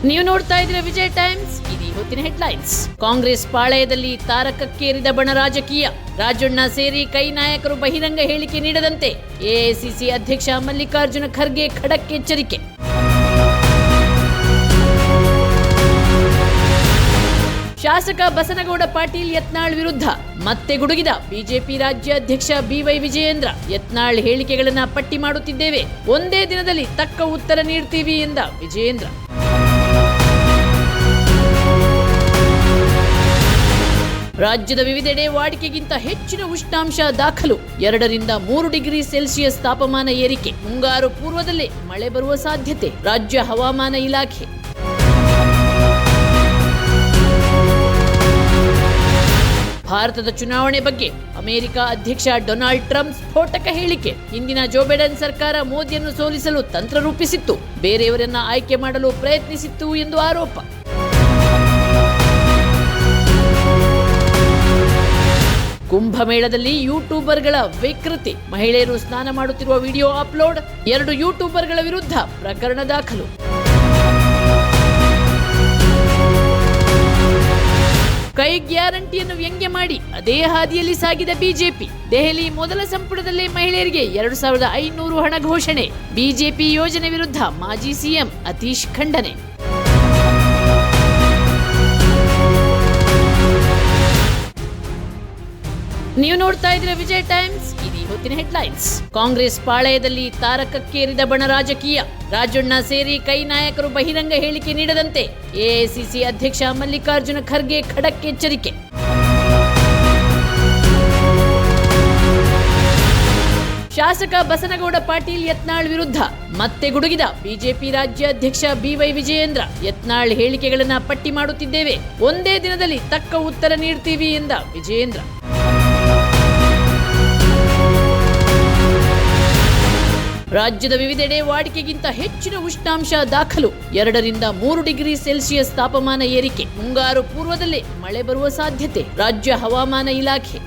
ನೀವು ನೋಡ್ತಾ ಇದ್ದೀರಾ ವಿಜಯ ಟೈಮ್ಸ್. ಇದು ಹೊತ್ತಿನ ಹೆಡ್ಲೈನ್ಸ್. ಕಾಂಗ್ರೆಸ್ ಪಾಳಯದಲ್ಲಿ ತಾರಕಕ್ಕೇರಿದ ಬಣ ರಾಜಕೀಯ. ರಾಜಣ್ಣ ಸೇರಿ ಕೈ ನಾಯಕರು ಬಹಿರಂಗ ಹೇಳಿಕೆ ನೀಡದಂತೆ ಎಐಸಿಸಿ ಅಧ್ಯಕ್ಷ ಮಲ್ಲಿಕಾರ್ಜುನ ಖರ್ಗೆ ಖಡಕ್ ಎಚ್ಚರಿಕೆ. ಶಾಸಕ ಬಸನಗೌಡ ಪಾಟೀಲ್ ಯತ್ನಾಳ್ ವಿರುದ್ಧ ಮತ್ತೆ ಗುಡುಗಿದ ಬಿಜೆಪಿ ರಾಜ್ಯಾಧ್ಯಕ್ಷ ಬಿವೈ ವಿಜಯೇಂದ್ರ. ಯತ್ನಾಳ್ ಹೇಳಿಕೆಗಳನ್ನ ಪಟ್ಟಿ ಮಾಡುತ್ತಿದ್ದೇವೆ, ಒಂದೇ ದಿನದಲ್ಲಿ ತಕ್ಕ ಉತ್ತರ ನೀಡ್ತೀವಿ ಎಂದ ವಿಜಯೇಂದ್ರ. ರಾಜ್ಯದ ವಿವಿಧೆಡೆ ವಾಡಿಕೆಗಿಂತ ಹೆಚ್ಚಿನ ಉಷ್ಣಾಂಶ ದಾಖಲು. 2 ರಿಂದ 3 ಡಿಗ್ರಿ ಸೆಲ್ಸಿಯಸ್ ತಾಪಮಾನ ಏರಿಕೆ. ಮುಂಗಾರು ಪೂರ್ವದಲ್ಲೇ ಮಳೆ ಬರುವ ಸಾಧ್ಯತೆ. ರಾಜ್ಯ ಹವಾಮಾನ ಇಲಾಖೆ. ಭಾರತದ ಚುನಾವಣೆ ಬಗ್ಗೆ ಅಮೆರಿಕ ಅಧ್ಯಕ್ಷ ಡೊನಾಲ್ಡ್ ಟ್ರಂಪ್ ಸ್ಫೋಟಕ ಹೇಳಿಕೆ. ಹಿಂದಿನ ಜೋ ಬೈಡೆನ್ ಸರ್ಕಾರ ಮೋದಿಯನ್ನು ಸೋಲಿಸಲು ತಂತ್ರ ರೂಪಿಸಿತ್ತು, ಬೇರೆಯವರನ್ನ ಆಯ್ಕೆ ಮಾಡಲು ಪ್ರಯತ್ನಿಸಿತ್ತು ಎಂದು ಆರೋಪ. ಕುಂಭಮೇಳದಲ್ಲಿ ಯೂಟ್ಯೂಬರ್ಗಳ ವಿಕೃತಿ. ಮಹಿಳೆಯರು ಸ್ನಾನ ಮಾಡುತ್ತಿರುವ ವಿಡಿಯೋ ಅಪ್ಲೋಡ್. 2 ಯೂಟ್ಯೂಬರ್ಗಳ ವಿರುದ್ಧ ಪ್ರಕರಣ ದಾಖಲು. ಕೈ ಗ್ಯಾರಂಟಿಯನ್ನು ವ್ಯಂಗ್ಯ ಮಾಡಿ ಅದೇ ಹಾದಿಯಲ್ಲಿ ಸಾಗಿದ ಬಿಜೆಪಿ. ದೆಹಲಿ ಮೊದಲ ಸಂಪುಟದಲ್ಲೇ ಮಹಿಳೆಯರಿಗೆ 2500 ಹಣ ಘೋಷಣೆ. ಬಿಜೆಪಿ ಯೋಜನೆ ವಿರುದ್ಧ ಮಾಜಿ ಸಿಎಂ ಅತೀಶ್ ಖಂಡನೆ. ನೀವು ನೋಡ್ತಾ ಇದ್ದೀರಾ ವಿಜಯ ಟೈಮ್ಸ್. ಇದು ಹೊತ್ತಿನ ಹೆಡ್ಲೈನ್ಸ್. ಕಾಂಗ್ರೆಸ್ ಪಾಳಯದಲ್ಲಿ ತಾರಕಕ್ಕೇರಿದ ಬಣ ರಾಜಕೀಯ. ರಾಜಣ್ಣ ಸೇರಿ ಕೈ ನಾಯಕರು ಬಹಿರಂಗ ಹೇಳಿಕೆ ನೀಡದಂತೆ ಎಐಸಿಸಿ ಅಧ್ಯಕ್ಷ ಮಲ್ಲಿಕಾರ್ಜುನ ಖರ್ಗೆ ಖಡಕ್ ಎಚ್ಚರಿಕೆ. ಶಾಸಕ ಬಸನಗೌಡ ಪಾಟೀಲ್ ಯತ್ನಾಳ್ ವಿರುದ್ಧ ಮತ್ತೆ ಗುಡುಗಿದ ಬಿಜೆಪಿ ರಾಜ್ಯಾಧ್ಯಕ್ಷ ಬಿವೈ ವಿಜಯೇಂದ್ರ. ಯತ್ನಾಳ್ ಹೇಳಿಕೆಗಳನ್ನ ಪಟ್ಟಿ ಮಾಡುತ್ತಿದ್ದೇವೆ, ಒಂದೇ ದಿನದಲ್ಲಿ ತಕ್ಕ ಉತ್ತರ ನೀಡ್ತೀವಿ ಎಂದ ವಿಜಯೇಂದ್ರ. ರಾಜ್ಯದ ವಿವಿಧೆಡೆ ವಾಡಿಕೆಗಿಂತ ಹೆಚ್ಚಿನ ಉಷ್ಣಾಂಶ ದಾಖಲು. 2 ರಿಂದ 3 ಡಿಗ್ರಿ ಸೆಲ್ಸಿಯಸ್ ತಾಪಮಾನ ಏರಿಕೆ. ಮುಂಗಾರು ಪೂರ್ವದಲ್ಲೇ ಮಳೆ ಬರುವ ಸಾಧ್ಯತೆ. ರಾಜ್ಯ ಹವಾಮಾನ ಇಲಾಖೆ.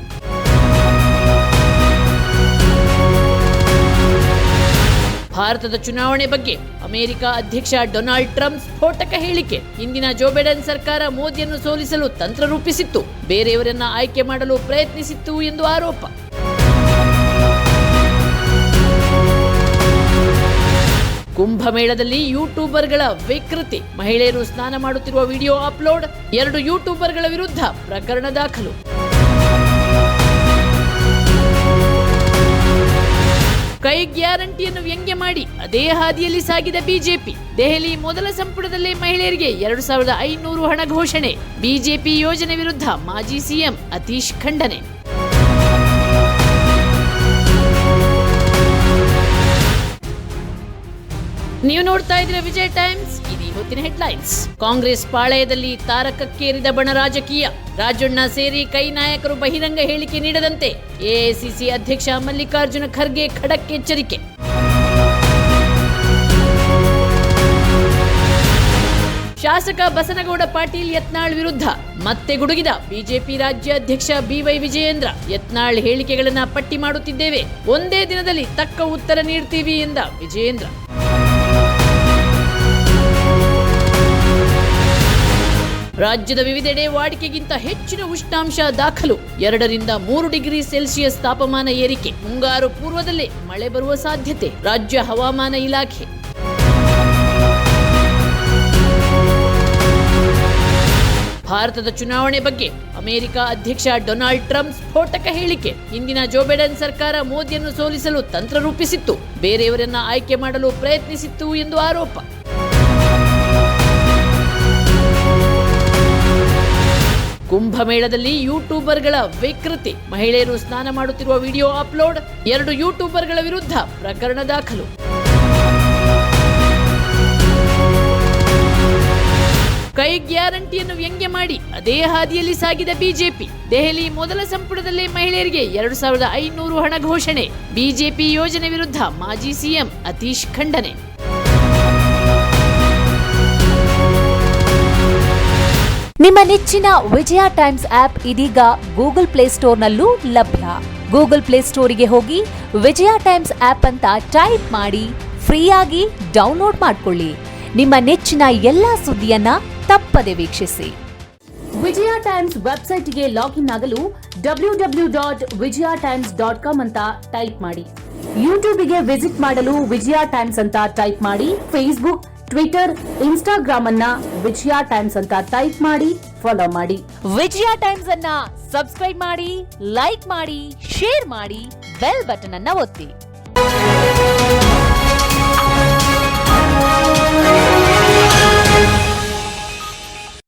ಭಾರತದ ಚುನಾವಣೆ ಬಗ್ಗೆ ಅಮೆರಿಕ ಅಧ್ಯಕ್ಷ ಡೊನಾಲ್ಡ್ ಟ್ರಂಪ್ ಸ್ಫೋಟಕ ಹೇಳಿಕೆ. ಹಿಂದಿನ ಜೋ ಬೈಡೆನ್ ಸರ್ಕಾರ ಮೋದಿಯನ್ನು ಸೋಲಿಸಲು ತಂತ್ರ ರೂಪಿಸಿತ್ತು, ಬೇರೆಯವರನ್ನ ಆಯ್ಕೆ ಮಾಡಲು ಪ್ರಯತ್ನಿಸಿತ್ತು ಎಂದು ಆರೋಪ. ಕುಂಭಮೇಳದಲ್ಲಿ ಯೂಟ್ಯೂಬರ್ಗಳ ವಿಕೃತಿ. ಮಹಿಳೆಯರು ಸ್ನಾನ ಮಾಡುತ್ತಿರುವ ವಿಡಿಯೋ ಅಪ್ಲೋಡ್. 2 ಯೂಟ್ಯೂಬರ್ಗಳ ವಿರುದ್ಧ ಪ್ರಕರಣ ದಾಖಲು. ಕೈ ಗ್ಯಾರಂಟಿಯನ್ನು ವ್ಯಂಗ್ಯ ಮಾಡಿ ಅದೇ ಹಾದಿಯಲ್ಲಿ ಸಾಗಿದ ಬಿಜೆಪಿ. ದೆಹಲಿ ಮೊದಲ ಸಂಪುಟದಲ್ಲೇ ಮಹಿಳೆಯರಿಗೆ 2500 ಹಣ ಘೋಷಣೆ. ಬಿಜೆಪಿ ಯೋಜನೆ ವಿರುದ್ಧ ಮಾಜಿ ಸಿಎಂ ಅತೀಶ್ ಖಂಡನೆ. ನೀವು ನೋಡ್ತಾ ಇದ್ದೀರಾ ವಿಜಯ ಟೈಮ್ಸ್. ಇದು ಹೊತ್ತಿನ ಹೆಡ್ಲೈನ್ಸ್. ಕಾಂಗ್ರೆಸ್ ಪಾಳಯದಲ್ಲಿ ತಾರಕಕ್ಕೇರಿದ ಬಣ ರಾಜಕೀಯ. ರಾಜಣ್ಣ ಸೇರಿ ಕೈ ನಾಯಕರು ಬಹಿರಂಗ ಹೇಳಿಕೆ ನೀಡದಂತೆ ಎಐಸಿಸಿ ಅಧ್ಯಕ್ಷ ಮಲ್ಲಿಕಾರ್ಜುನ ಖರ್ಗೆ ಖಡಕ್ ಎಚ್ಚರಿಕೆ. ಶಾಸಕ ಬಸನಗೌಡ ಪಾಟೀಲ್ ಯತ್ನಾಳ್ ವಿರುದ್ಧ ಮತ್ತೆ ಗುಡುಗಿದ ಬಿಜೆಪಿ ರಾಜ್ಯಾಧ್ಯಕ್ಷ ಬಿವೈ ವಿಜಯೇಂದ್ರ. ಯತ್ನಾಳ್ ಹೇಳಿಕೆಗಳನ್ನ ಪಟ್ಟಿ ಮಾಡುತ್ತಿದ್ದೇವೆ, ಒಂದೇ ದಿನದಲ್ಲಿ ತಕ್ಕ ಉತ್ತರ ನೀಡ್ತೀವಿ ಎಂದ ವಿಜಯೇಂದ್ರ. ರಾಜ್ಯದ ವಿವಿಧೆಡೆ ವಾಡಿಕೆಗಿಂತ ಹೆಚ್ಚಿನ ಉಷ್ಣಾಂಶ ದಾಖಲು. 2 ರಿಂದ 3 ಡಿಗ್ರಿ ಸೆಲ್ಸಿಯಸ್ ತಾಪಮಾನ ಏರಿಕೆ. ಮುಂಗಾರು ಪೂರ್ವದಲ್ಲೇ ಮಳೆ ಬರುವ ಸಾಧ್ಯತೆ. ರಾಜ್ಯ ಹವಾಮಾನ ಇಲಾಖೆ. ಭಾರತದ ಚುನಾವಣೆ ಬಗ್ಗೆ ಅಮೆರಿಕ ಅಧ್ಯಕ್ಷ ಡೊನಾಲ್ಡ್ ಟ್ರಂಪ್ ಸ್ಫೋಟಕ ಹೇಳಿಕೆ. ಹಿಂದಿನ ಜೋ ಬೈಡೆನ್ ಸರ್ಕಾರ ಮೋದಿಯನ್ನು ಸೋಲಿಸಲು ತಂತ್ರ ರೂಪಿಸಿತ್ತು, ಬೇರೆಯವರನ್ನ ಆಯ್ಕೆ ಮಾಡಲು ಪ್ರಯತ್ನಿಸಿತ್ತು ಎಂದು ಆರೋಪ. ಕುಂಭಮೇಳದಲ್ಲಿ ಯೂಟ್ಯೂಬರ್ಗಳ ವಿಕೃತಿ. ಮಹಿಳೆಯರು ಸ್ನಾನ ಮಾಡುತ್ತಿರುವ ವಿಡಿಯೋ ಅಪ್ಲೋಡ್. 2 ಯೂಟ್ಯೂಬರ್ಗಳ ವಿರುದ್ಧ ಪ್ರಕರಣ ದಾಖಲು. ಕೈ ಗ್ಯಾರಂಟಿಯನ್ನು ವ್ಯಂಗ್ಯ ಮಾಡಿ ಅದೇ ಹಾದಿಯಲ್ಲಿ ಸಾಗಿದ ಬಿಜೆಪಿ. ದೆಹಲಿ ಮೊದಲ ಸಂಪುಟದಲ್ಲೇ ಮಹಿಳೆಯರಿಗೆ 2500 ಹಣ ಘೋಷಣೆ. ಬಿಜೆಪಿ ಯೋಜನೆ ವಿರುದ್ಧ ಮಾಜಿ ಸಿಎಂ ಅತೀಶ್ ಖಂಡನೆ. ನಿಮ್ಮ ನೆಚ್ಚಿನ ವಿಜಯ ಟೈಮ್ಸ್ ಆಪ್ ಇದೀಗ ಗೂಗಲ್ ಪ್ಲೇಸ್ಟೋರ್ನಲ್ಲೂ ಲಭ್ಯ. ಗೂಗಲ್ ಪ್ಲೇಸ್ಟೋರಿಗೆ ಹೋಗಿ ವಿಜಯ ಟೈಮ್ಸ್ ಆಪ್ ಅಂತ ಟೈಪ್ ಮಾಡಿ ಫ್ರೀಯಾಗಿ ಡೌನ್ಲೋಡ್ ಮಾಡಿಕೊಳ್ಳಿ. ನಿಮ್ಮ ನೆಚ್ಚಿನ ಎಲ್ಲಾ ಸುದ್ದಿಯನ್ನ ತಪ್ಪದೆ ವೀಕ್ಷಿಸಿ. ವಿಜಯ ಟೈಮ್ಸ್ ವೆಬ್ಸೈಟ್ಗೆ ಲಾಗಿನ್ ಆಗಲು www.vijayatimes.com ಅಂತ ಟೈಪ್ ಮಾಡಿ. ಯೂಟ್ಯೂಬ್ಗೆ ವಿಸಿಟ್ ಮಾಡಲು ವಿಜಯ ಟೈಮ್ಸ್ ಅಂತ ಟೈಪ್ ಮಾಡಿ. ಫೇಸ್ಬುಕ್, ಟ್ವಿಟರ್, ಇನ್ಸ್ಟಾಗ್ರಾಮ್ ಅನ್ನ ವಿಜಯ ಟೈಮ್ಸ್ ಅಂತ ಟೈಪ್ ಮಾಡಿ, ಫಾಲೋ ಮಾಡಿ. ವಿಜಯ ಟೈಮ್ಸ್ ಅನ್ನ ಸಬ್ಸ್ಕ್ರೈಬ್ ಮಾಡಿ, ಲೈಕ್ ಮಾಡಿ, ಶೇರ್ ಮಾಡಿ, ಬೆಲ್ ಬಟನ್ ಅನ್ನ ಒತ್ತಿ.